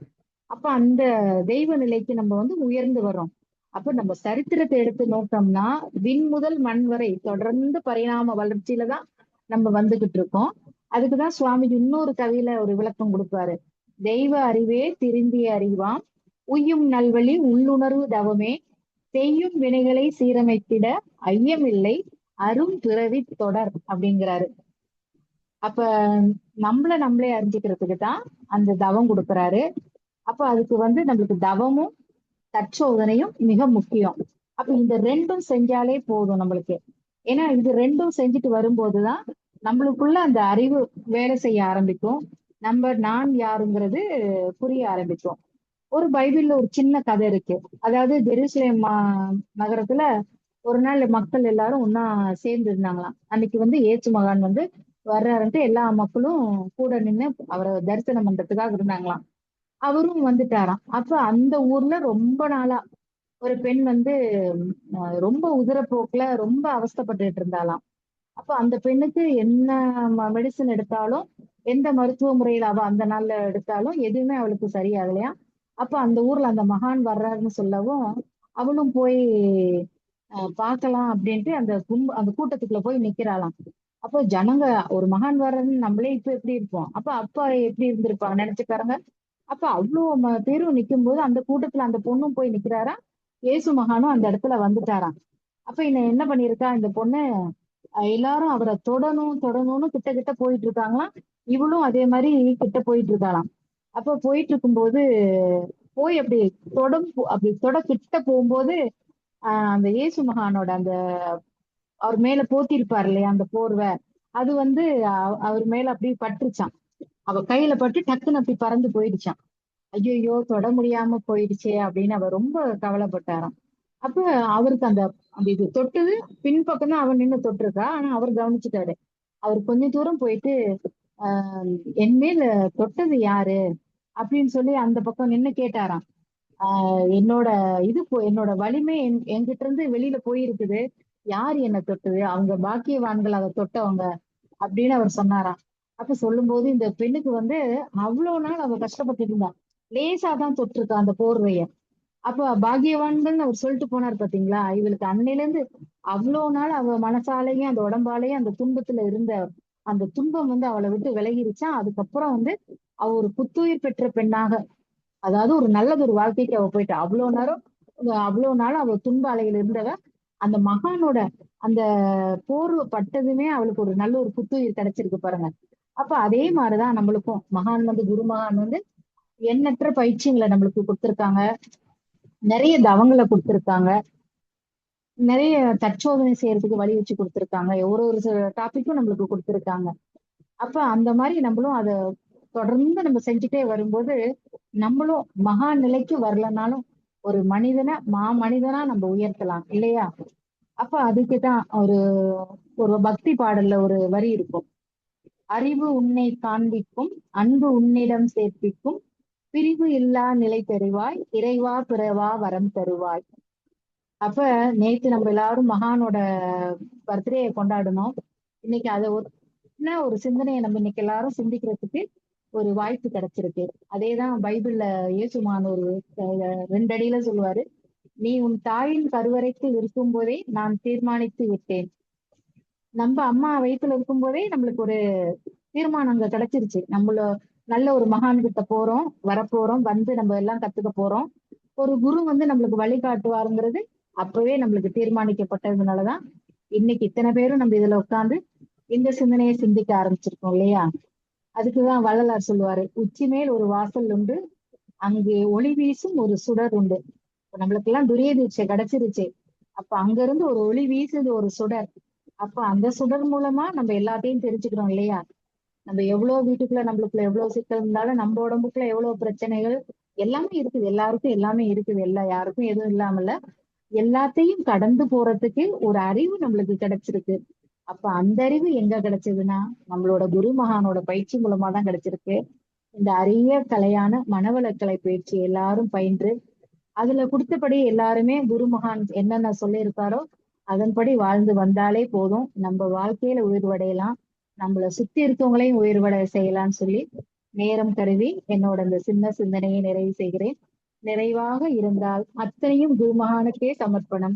அப்ப அந்த தெய்வ நிலைக்கு நம்ம வந்து உயர்ந்து வர்றோம். அப்ப நம்ம சரித்திரத்தை எடுத்து நோட்டோம்னா விண் முதல் மண் வரை தொடர்ந்து பரிணாம வளர்ச்சியில தான் நம்ம வந்துகிட்டு இருக்கோம். அதுக்குதான் சுவாமிஜி இன்னொரு கவியில ஒரு விளக்கம் கொடுப்பாரு. தெய்வ அறிவே திருந்திய அறிவாம் உய்யும் நல்வழி உள்ளுணர்வு தவமே செய்யும் வினைகளை சீரமைத்திட ஐயமில்லை அரும் பிறவி தொடர் அப்படிங்கிறாரு. அப்ப நம்மளே அறிஞ்சுக்கிறதுக்கு தான் அந்த தவம் கொடுக்குறாரு. அப்ப அதுக்கு நம்மளுக்கு தவமும் தற்சோதனையும் மிக முக்கியம். அப்ப இந்த ரெண்டும் செஞ்சாலே போதும் நம்மளுக்கு. ஏன்னா இது ரெண்டும் செஞ்சுட்டு வரும்போதுதான் நம்மளுக்குள்ள அந்த அறிவு வேலை செய்ய ஆரம்பிக்கும். நான் யாருங்கிறது புரிய ஆரம்பிக்கும். ஒரு பைபிள்ல ஒரு சின்ன கதை இருக்கு. அதாவது ஜெருசலேம் நகரத்துல ஒரு நாள் மக்கள் எல்லாரும் ஒன்னா சேர்ந்து இருந்தாங்களாம். அன்னைக்கு இயேசு மகான் வர்றாருன்ட்டு எல்லா மக்களும் கூட நின்னு அவரை தரிசனம் பண்றதுக்காக இருந்தாங்களாம். அவரும் வந்துட்டாராம். அப்ப அந்த ஊர்ல ரொம்ப நாளா ஒரு பெண் ரொம்ப உதிரப்போக்குல ரொம்ப அவஸ்தைப்பட்டுட்டு இருந்தாளாம். அப்ப அந்த பெண்ணுக்கு என்ன மெடிசன் எடுத்தாலும், எந்த மருத்துவ முறையில அவ அந்த நாள்ல எடுத்தாலும் எதுவுமே அவளுக்கு சரியாகலையா. அப்ப அந்த ஊர்ல அந்த மகான் வர்றாருன்னு சொல்லவும் அவளும் போய் பார்க்கலாம் அப்படின்ட்டு அந்த கூட்டத்துக்குள்ள போய் நிக்கிறாளாம். அப்போ ஜனங்க ஒரு மகான் வர்றதுன்னு நம்மளே இப்ப எப்படி இருப்போம், அப்ப அப்பா எப்படி இருந்திருப்பாங்க நினைச்சு பாருங்க. அப்ப அவ்வளவு பேரும் நிக்கும் போது அந்த கூட்டத்துல அந்த பொண்ணும் போய் நிக்கிறாரா. இயேசு மகானும் அந்த இடத்துல வந்துட்டாராம். அப்ப என்ன பண்ணிருக்கா இந்த பொண்ணு, எல்லாரும் அவரை தொடணும் தொடணும்னு கிட்ட கிட்ட போயிட்டு இருக்காங்களாம். இவளும் அதே மாதிரி கிட்ட போயிட்டு இருக்காளாம். அப்ப போயிட்டு இருக்கும்போது போய் அப்படி தொட கிட்ட போகும்போது அந்த இயேசு மகானோட அவர் மேல போத்திருப்பார் இல்லையா அந்த போர்வை, அது அவர் மேல அப்படி பட்டுருச்சான். அவ கையில பட்டு டக்குன்னு அப்படி பறந்து போயிடுச்சான். ஐயோ தொட முடியாம போயிடுச்சே அப்படின்னு அவர் ரொம்ப கவலைப்பட்டாராம். அப்ப அவருக்கு அந்த இது தொட்டது பின்பக்கம் தான் அவன் நின்று தொட்டிருக்கா. ஆனா அவர் கவனிச்சுட்டாரு. அவர் கொஞ்ச தூரம் போயிட்டு என் மேல தொட்டது யாரு அப்படின்னு சொல்லி அந்த பக்கம் நின்னு கேட்டாராம். என்னோட என்னோட வலிமை என்கிட்ட இருந்து வெளியில போயிருக்குது. யார் என்ன தொட்டது, அவங்க பாக்கியவான்கள் அதை தொட்டவங்க அப்படின்னு அவர் சொன்னாராம். அப்ப சொல்லும்போது இந்த பெண்ணுக்கு அவ்வளவு நாள் அவ கஷ்டப்பட்டு இருந்தா. லேசாதான் தொட்டிருக்கா அந்த போர்வைய. அப்ப பாக்கியவான்கள் அவர் சொல்லிட்டு போனார் பாத்தீங்களா. இவளுக்கு அன்னையில இருந்து அவ்வளவு நாள் அவ மனசாலையும் அந்த உடம்பாலையும் அந்த துன்பத்துல இருந்த அந்த துன்பம் அவளை விட்டு விலகிருச்சா. அதுக்கப்புறம் அவ ஒரு புத்துயிர் பெற்ற பெண்ணாக, அதாவது ஒரு நல்லது ஒரு வாழ்க்கைக்கு அவ போயிட்டா. அவ்வளவு நாள் அவ துன்ப அலையில இருந்தவ அந்த மகானோட அந்த போர்வை பட்டதுமே அவளுக்கு ஒரு நல்ல ஒரு புத்துயிர் கிடைச்சிருக்கு பாருங்க. அப்ப அதே மாதிரிதான் நம்மளுக்கும் மகான் குரு மகான் எண்ணற்ற பயிற்சிகளை நம்மளுக்கு கொடுத்திருக்காங்க. நிறைய தவங்களை கொடுத்திருக்காங்க. நிறைய தற்சோதனை செய்யறதுக்கு வழி வச்சு கொடுத்திருக்காங்க. ஒரு டாபிக்கும் நம்மளுக்கு கொடுத்திருக்காங்க. அப்ப அந்த மாதிரி நம்மளும் அதை தொடர்ந்து நம்ம செஞ்சுட்டே வரும்போது நம்மளும் மகா நிலைக்கு வரலனாலும் ஒரு மனிதனா நம்ம உயர்த்தலாம் இல்லையா. அப்ப அதுக்குதான் ஒரு பக்தி பாடல்ல ஒரு வரி இருக்கும். அறிவு உன்னை காண்பிக்கும், அன்பு உன்னிடம் சேர்ப்பிக்கும், பிரிவு இல்லா நிலை தருவாய், இறைவா பிறவா வரம் தருவாய். அப்ப நேத்து நம்ம எல்லாரும் மகானோட பர்த்டேயை கொண்டாடணும். இன்னைக்கு அதை ஒரு சிந்தனையை நம்ம இன்னைக்கு எல்லாரும் சிந்திக்கிறதுக்கு ஒரு வாய்ப்பு கிடைச்சிருக்கு. அதேதான் பைபிள்ல இயேசுமான் ஒரு 2 அடியில சொல்லுவாரு. நீ உன் தாயின் கருவறைக்கு இருக்கும் போதே நான் தீர்மானித்து விட்டேன். நம்ம அம்மா வயிற்றுல இருக்கும் போதே நம்மளுக்கு ஒரு தீர்மானம் அங்க கிடைச்சிருச்சு. நல்ல ஒரு மகான் கிட்ட போறோம், வரப்போறோம், நம்ம எல்லாம் கத்துக்க போறோம். ஒரு குரு நம்மளுக்கு வழிகாட்டுவாருங்கிறது அப்பவே நம்மளுக்கு தீர்மானிக்கப்பட்டதுனாலதான் இன்னைக்கு இத்தனை பேரும் நம்ம இதுல உட்கார்ந்து இந்த சிந்தனையை சிந்திக்க ஆரம்பிச்சிருக்கோம் இல்லையா. அதுக்குதான் வள்ளலார் சொல்லுவாரு, உச்சி மேல் ஒரு வாசல் உண்டு, அங்கு ஒளி வீசும் ஒரு சுடர் உண்டு. நம்மளுக்கு எல்லாம் துரிய தீட்சை கிடைச்சிருச்சு. அப்ப அங்க இருந்து ஒரு ஒளி வீசுது ஒரு சுடர். அப்ப அந்த சுடர் மூலமா நம்ம எல்லாத்தையும் தெரிஞ்சுக்கிறோம் இல்லையா. நம்ம எவ்வளவு வீட்டுக்குள்ள நம்மளுக்குள்ள எவ்வளவு சிக்கல் இருந்தாலும் நம்ம உடம்புக்குள்ள எவ்வளவு பிரச்சனைகள் எல்லாமே இருக்குது. எல்லாருக்கும் எல்லாமே இருக்குது. யாருக்கும் எதுவும் இல்லாமல எல்லாத்தையும் கடந்து போறதுக்கு ஒரு அறிவு நம்மளுக்கு கிடைச்சிருக்கு. அப்ப அந்த அறிவு எங்க கிடைச்சதுன்னா நம்மளோட குரு மகானோட பயிற்சி மூலமா தான் கிடைச்சிருக்கு. இந்த அரிய கலையான மனவளக்கலை பயிற்சி எல்லாரும் பயின்று அதுல கொடுத்தபடி எல்லாருமே குரு மகான் என்னென்ன சொல்லியிருக்காரோ அதன்படி வாழ்ந்து வந்தாலே போதும். நம்ம வாழ்க்கையில உயர்வடையலாம், நம்மளை சுத்தி இருக்கவங்களையும் உயர்வடைய செய்யலாம்னு சொல்லி நேரம் கருதி என்னோட இந்த சின்ன சிந்தனையை நிறைவு செய்கிறேன். நிறைவாக இருந்தால் அத்தனையும் குருமகானுக்கே சமர்ப்பணம்.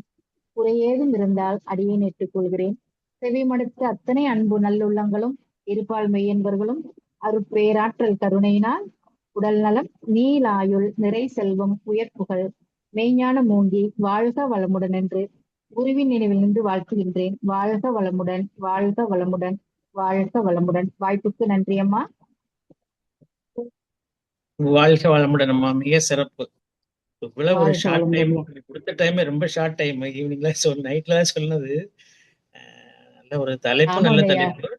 குறையேதும் இருந்தால் அடியேன் ஏற்றுக்கொள்கிறேன். செவிமடுத்த அத்தனை அன்பு நல்லுள்ளங்களும் இருபால் மெய்யன்பர்களும் அருட்பேராற்றல் கருணையினால் உடல் நலம், நீலாயுள், நிறை செல்வம், உயர்ப்புகள், மெய்ஞான மூங்கி வாழ்க வளமுடன் என்று குருவின் நினைவில் நின்று வாழ்த்துகின்றேன். வாழ்க வளமுடன், வாழ்க வளமுடன். வாழ்க வளமுடன். வாய்ப்புக்கு நன்றி அம்மா. வாழ்க வளமுடன் அம்மா. மிக சிறப்பு. இவ்வளவு ஒரு வாழ்க ஷார்ட் டைம், வளமுடன். கொடுத்த டைம் ரொம்ப ஷார்ட் டைம். ஈவினிங்ல நைட்ல தான் சொன்னது. நல்ல ஒரு தலைப்பு, நல்ல ஆமாங்கய்யா. தலைப்பு.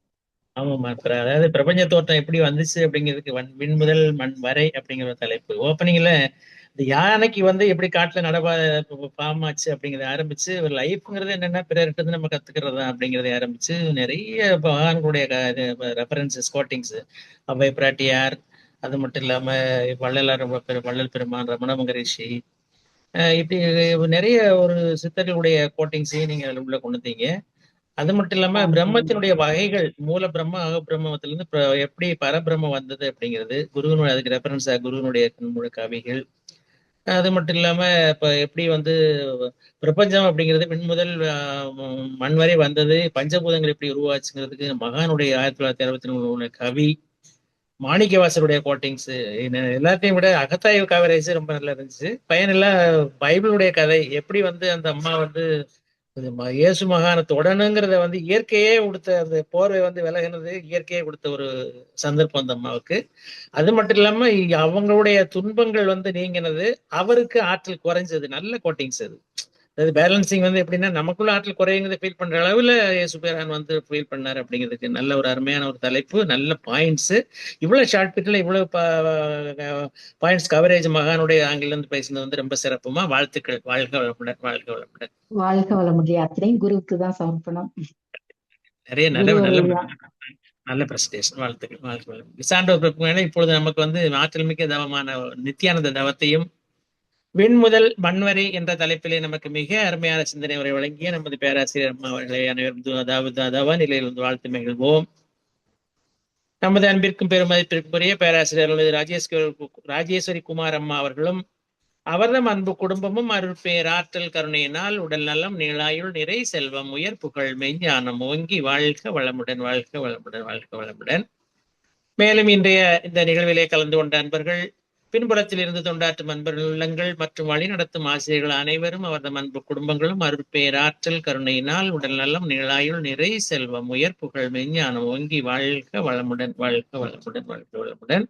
ஆமாம்மா. அதாவது பிரபஞ்ச தோற்றம் எப்படி வந்துச்சு அப்படிங்கிறதுக்கு விண் முதல் மண் வரை அப்படிங்கிற ஒரு தலைப்பு. ஓப்பனிங்ல இந்த யானைக்கு எப்படி காட்டுல பாம் ஆச்சு அப்படிங்கறத ஆரம்பிச்சு, ஒரு லைஃப்ங்கிறது என்னன்னா பிறர்கிட்ட இருந்து நம்ம கத்துக்கிறதா அப்படிங்கறத ஆரம்பிச்சு நிறைய மகான்களுடைய ரெஃபரன்சஸ், கோட்டிங்ஸ், அவ்வை பிராட்டியார், அது மட்டும் இல்லாம வள்ளலார், வள்ளல் பெருமான், ரமண மகரிஷி, இப்படி நிறைய ஒரு சித்தர்களுடைய கோட்டிங்ஸையும் நீங்க அதுல உள்ள கொண்டு வந்தீங்க. அது மட்டும் இல்லாம ஆமாங்கய்யா. பிரம்மத்தினுடைய வகைகள், மூல பிரம்ம, அக பிரம்மத்திலிருந்து எப்படி பரபிரம்மம் வந்தது அப்படிங்கிறது, குருவினுடைய அதுக்கு ரெஃபரன்ஸா குருவினுடைய கவிகள். அது மட்டும் இல்லாம இப்ப எப்படி பிரபஞ்சம் அப்படிங்கிறது விண் முதல் மண் வரை வந்தது, பஞ்சபூதங்கள் எப்படி உருவாச்சுங்கிறதுக்கு மகானுடைய 1963 கவி, மாணிக்கவாசருடைய கோட்டிங்ஸ், எல்லாத்தையும் விட அகத்தாய்வு கவரேஜ் ரொம்ப நல்லா இருந்துச்சு. பயனில்ல பைபிளுடைய கதை எப்படி அந்த அம்மா இயேசு மகான தொடணுங்கிறத இயற்கையே கொடுத்த அந்த போர்வை விலகினது, இயற்கையே கொடுத்த ஒரு சந்தர்ப்பம் அந்த அம்மாவுக்கு. அது மட்டும் இல்லாம அவங்களுடைய துன்பங்கள் நீங்கினது, அவருக்கு ஆற்றல் குறைஞ்சது. நல்ல கோட்டிங்ஸ் அது. அதாவது பேலன்சிங் எப்படின்னா, நமக்குள்ள ஆற்றல் குறையுங்கிறத ஃபீல் பண்ற அளவுல சுபேரான் ஃபீல் பண்ணாரு அப்படிங்கிறதுக்கு நல்ல ஒரு அருமையான ஒரு தலைப்பு, நல்ல பாயிண்ட்ஸ். இவ்வளவு ஷார்ட் பீட்ல இவ்வளவு பாயிண்ட்ஸ் கவரேஜ் மகானுடைய ஆங்கில இருந்து பேசினது ரொம்ப சிறப்புமா. வாழ்த்துக்கள். வாழ்க வளமுடன். வாழ்க வளமுடன். வாழ்க வளமுடன். அத்தனையும் குருவுக்கு தான் சமர்ப்பணம். நிறைய நல்ல குரு நல்ல அருள்தான். நல்ல பிரசன்டேஷன். வாழ்த்துக்கள். வாழ்க வளமுடன். சான்றோர் இப்பொழுது நமக்கு ஆற்றல் மிக்க தவமான நித்தியானந்த தவத்தையும் விண்முதல் மண்வரை என்ற தலைப்பிலே நமக்கு மிக அருமையான சிந்தனை உரை வழங்கிய நமது பேராசிரியர் அம்மா அவர்களை அனைவரும் அதாவது நிலையில் வாழ்த்து மகிழ்வோம். நமது அன்பிற்கும் பெருமதிப்பிற்குரிய பேராசிரியர் ராஜேஸ்வரி குமார் அம்மா அவர்களும் அவர்தம் அன்பு குடும்பமும் அருட்பேராற்றல் கருணையினால் உடல் நலம், நீளாயுள், நிறை செல்வம், உயர் புகழ், மெஞ்ஞானம் ஓங்கி வாழ்க வளமுடன். வாழ்க வளமுடன். வாழ்க வளமுடன். மேலும் இன்றைய இந்த நிகழ்விலே கலந்து கொண்ட அன்பர்கள், பின்புலத்தில் இருந்து தொண்டாற்றும் அன்பர்கள் உள்ளங்கள் மற்றும் வழிநடத்தும் ஆசிரியர்கள் அனைவரும் அவரது அன்பு குடும்பங்களும் அருட்பேராற்றல் கருணையினால் உடல் நலம், நீளாயுள், நிறை செல்வம், உயர் புகழ், மெஞ்ஞானம் ஓங்கி வாழ்க வளமுடன். வாழ்க வளமுடன். வாழ்க வளமுடன்.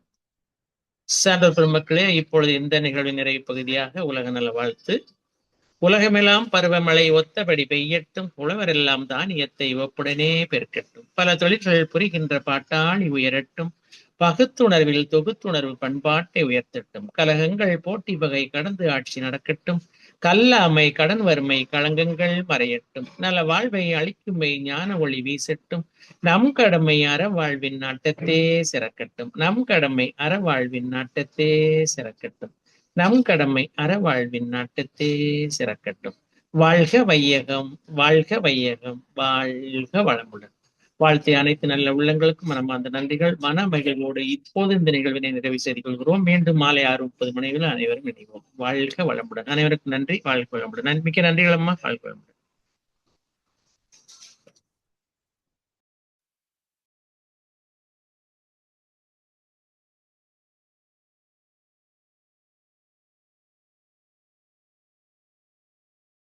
சான்றோர் பெருமக்களே, இப்பொழுது இந்த நிகழ்வின் நிறைவு பகுதியாக உலக நல வாழ்த்து. உலகமெல்லாம் பருவமழை ஒத்தபடி பெய்யட்டும், உழவரெல்லாம் தானியத்தை ஒப்புடனே பெருக்கட்டும், பல தொழில்கள் புரிகின்ற பாட்டாளி உயரட்டும், பகுத்துணர்வில் தொகுத்துணர்வு பண்பாட்டை உயர்த்தட்டும், கலகங்கள் போட்டி வகை கடந்து ஆட்சி நடக்கட்டும், கல்லாமை கடன் வறுமை களங்கங்கள் மறையட்டும், நல வாழ்வை அளிக்குமை ஞான ஒளி வீசட்டும், நம் கடமை அறவாழ்வின் நாட்டத்தே சிறக்கட்டும், நம் கடமை அறவாழ்வின் நாட்டத்தே சிறக்கட்டும், நம் கடமை அறவாழ்வின் நாட்டத்தே சிறக்கட்டும். வாழ்க வையகம். வாழ்க வையகம். வாழ்க வளமுடன். வாழ்த்திய அனைத்து நல்ல உள்ளங்களுக்கும் மனமார்ந்த நன்றிகள். மன மகிழ்வோடு இப்போது இந்த நிகழ்வினை நிறைவு செய்து கொள்கிறோம். மீண்டும் மாலை 6:30 மணியில் அனைவரும் இணைவோம். வாழ்க வளமுடன். அனைவருக்கும் நன்றி. வாழ்க வளமுடன். மிக்க நன்றிகள் அம்மா. வாழ்க வளமுடன்.